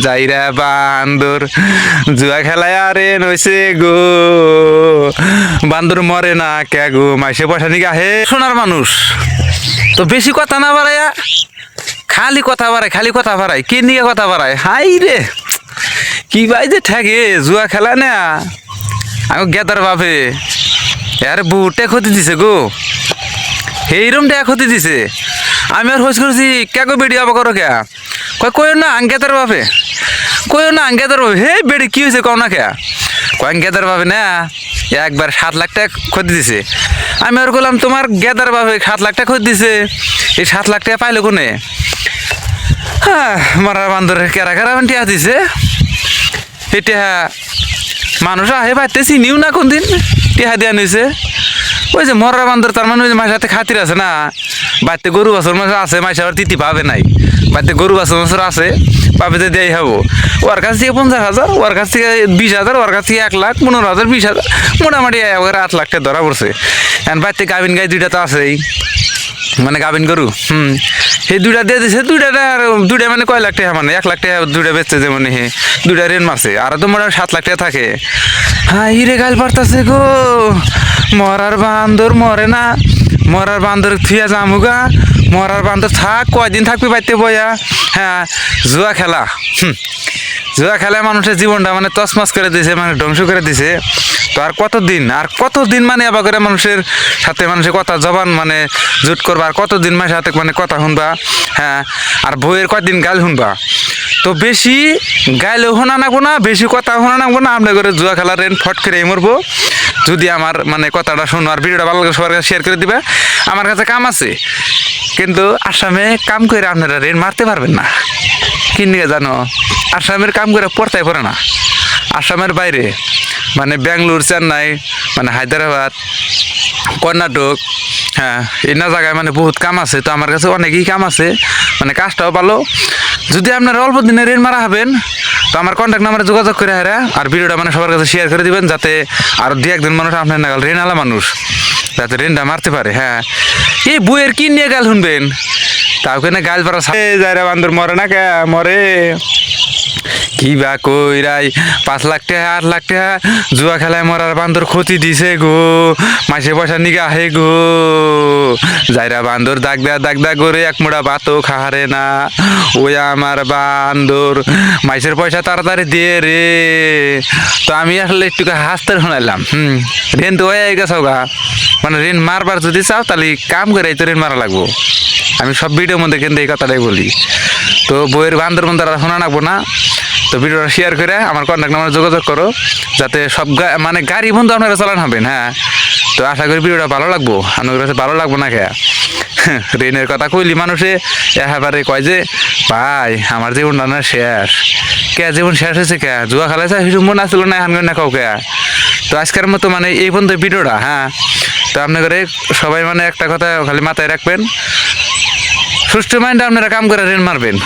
যাইরা বান্দর জুয়া খেলায় আরে নইছে গো বান্দর মরে না কে গো মাইসে পয়সা নিকে আহে সোনার মানুষ তো বেশি কথা না বাড়াইয়া খালি কথা বাড়ায় কে নিয়ে কথা বাড়ায় হাই রে কি ভাই যে ঠেকে জুয়া খেলা না আমি গেদার বাপে আরে বুটে ক্ষতি দিছে গো এইরকম ট্যাক ক্ষতি দিছে আমি আর হোস করছি কে গো বেড়ি আবার করো কে কই না আঙ্গেতার বাপে হে বেড়ি কি হয়েছে কও না কে আঙ্গেতার বাপে না একবার 7 লাখ টাকা ক্ষতি দিছে আমি আর বললাম তোমার গেদার বাপে 7 লাখ টাকা ক্ষতি দিছে এই 7 লাখ টাকা পাইলো কোনে হ্যাঁ মারার বান্দরের কেরা টিয়া দিছে এটা মানুষ আহে পাইতে চিনিও না কোন দিন টিহা দিয়া নিছে ওই যে মরার বান্দর তার মানে ওই যে মাসের হাতে খাতির আছে না বাড়িতে গরু বাছর মাছ আছে মাসে আবার তিতি পাবে নাই বাড়িতে গরু বাছর মাছর আছে পাবে যে দেয় হবো ওর কাছ থেকে 50,000 ওর কাছ থেকে 20,000 ওর কাছ থেকে 1 লাখ 15,000 20,000 মোটামুটি 8 লাখ টাকা ধরা পড়ছে এখন বাড়িতে গাভিন গাই 2টা তো আছেই মানে গাভিন গরু সেই 2টা দিয়ে দিছে 2টা মানে কয় লাখ টাকা মানে 1 লাখ টাকা 2টা বেচছে যে মানে 2টা ঋণ মারছে আর তো মোটামুটি 7 লাখ টাকা থাকে হ্যাঁ ইরে গাল পারতাছে গো মরার বান্দর মরে না মরার বান্দর থুয়া জামুগা মরার বান্দর থাক কয়দিন থাকবি বাইতে বয়া হ্যাঁ জুয়া খেলায় মানুষের জীবনটা মানে তছমছ করে দিছে মানে ধ্বংস করে দিছে তো আর কতদিন মানে আবার করে মানুষের সাথে মানুষের কথা জবান মানে জুট করবা আর কতদিন মানুষের সাথে মানে কথা শুনবা হ্যাঁ আর বইয়ের কয়দিন গাল শুনবা তো বেশি গাইলেও শোনা নাগবো না বেশি কথা শোনা নাগবো না আপনার করে জুয়া খেলার রেন ফট করে মরবো যদি আমার মানে কথাটা শোনো আর ভিডিওটা ভালো লাগে সবার কাছে শেয়ার করে দিবে আমার কাছে কাম আছে কিন্তু আসামে কাম করে আপনারা রেন মারতে পারবেন না কি নিয়ে জানো আসামের কাম করে পড়তে পারে না আসামের বাইরে মানে ব্যাঙ্গালোর চেন্নাই মানে হায়দ্রাবাদ কর্ণাটক হ্যাঁ এই না জায়গায় মানে বহুত কাম আছে তো আমার কাছে অনেকই কাম আছে মানে কাজটাও ভালো যদি আপনারা অল্প দিনে ঋণ মারা হবেন তো আমার কন্ট্যাক্ট নাম্বারে যোগাযোগ করে হারা আর ভিডিওটা মানে সবার কাছে শেয়ার করে দিবেন যাতে আর 2-1 মানুষ আপনার নাগাল ঋণ আলা মানুষ যাতে ঋণটা মারতে পারে হ্যাঁ এই বইয়ের কি নিয়ে গাল শুনবেন তাও কেন গাল পারা যাইরা বান্দর মরে না কে মরে কি বা কইরাই 5 লাখ টাকা 8 লাখ টাকা জুয়া খেলায় মরার বান্দর ক্ষতি দিছে গো মাসে পয়সা নিগা হে গো যাইরা বান্দর দাগ দা করে এক মোড়া ভাতও খাহারে না ওই আমার বান্দর মাসের পয়সা তাড়াতাড়ি দিয়ে রে তো আমি আসলে একটু হাসতে শোনাইলাম ঋণ তো হয়ে গেছে গা মানে ঋণ মারবার যদি চাও তাহলে কাম করে তো ঋণ মারা লাগবো আমি সব ভিডিওর মধ্যে কিন্তু এই কথাটাই বলি তো বইয়ের বান্দর বন্দারা শোনা লাগবো না তো ভিডিওটা শেয়ার করে আমার কন্ট্যাক্ট নাম্বারে যোগাযোগ করো যাতে সব মানে গাড়ি বন্ধু আপনারা চালান হবেন হ্যাঁ তো আশা করি ভিডিওটা ভালো লাগবো আপনার কাছে ভালো লাগবো না কে ঋণের কথা কইলি মানুষে একেবারে কয় যে ভাই আমার জীবনটা না শেষ কে জীবন শেষ হয়েছে কে জুয়া খেলাইছে হিসু মনে আসলো না হান না কাউকে তো আজকের মতো মানে এই পর্যন্ত ভিডিওটা হ্যাঁ তো আপনাদের সবাই মানে একটা কথা খালি মাথায় রাখবেন সুষ্ঠু মাইন্ডে আপনারা কাম করে ঋণ মারবেন।